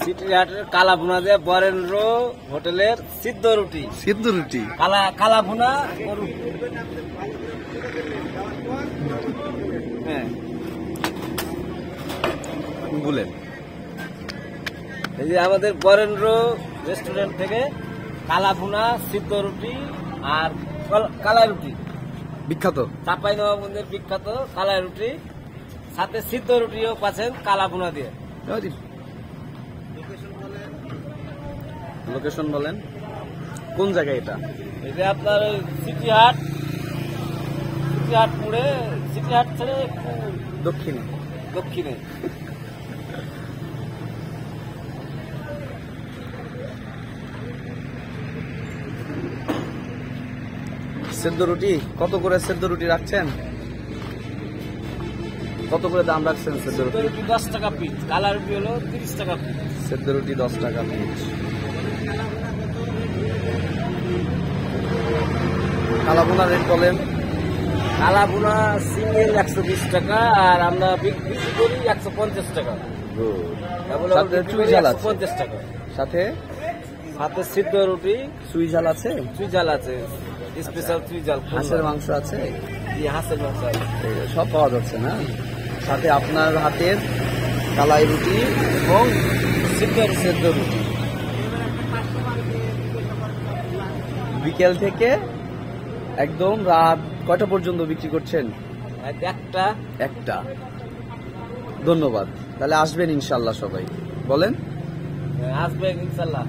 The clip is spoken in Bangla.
সিটি হাটের কালা ভুনা দিয়ে বরেন্দ্র হোটেলের সিদ্ধ রুটি কালা ভুনা গরু। হ্যাঁ বলেন, এই যে আমাদের বরেন্দ্র রেস্টুরেন্ট থেকে কালা ভুনা, সিদ্ধ রুটি আর কালাই রুটি বিখ্যাত, চাঁপাইনবাবগঞ্জের বিখ্যাত কালাই রুটি, সাথে সিদ্ধ রুটিও পাচ্ছেন কালা ভুনা দিয়ে। লোকেশন বলেন, কোন জায়গায় এটা? এটা আপনার ওই সিটি হাট পুরে, সিটি হাট ছেড়ে একটু দক্ষিণে। সেদ্ধ রুটি কত করে সেদ্ধ রুটি রাখছেন? কত করে দাম রাখছেন সেদ্ধ রুটি? 10 টাকা পিস, কালা রুটি হলো 30 টাকা পিস। সেদ্ধ রুটি 10 টাকা পিস। কালা ভুনা রেট বলেন? কালা ভুনা সিঙ্গেল 120 টাকা, আর আমরা বিক্রি করি 150 টাকা। সাথে চুই ঝাল আছে 50 টাকা। সাথে সিদ্ধ রুটি, চুই ঝাল আছে, স্পেশাল চুই ঝাল। হাঁসের মাংস আছে, হাঁসের মাংস সব পাওয়া যাচ্ছে না? সাথে আপনার হাতের কালাই রুটি এবং সেদ্ধ রুটি। বিকেল থেকে একদম রাত কয়টা পর্যন্ত বিক্রি করছেন? একটা। ধন্যবাদ। তাহলে আসবেন ইনশাল্লাহ সবাই, বলেন আসবেন ইনশাল্লাহ।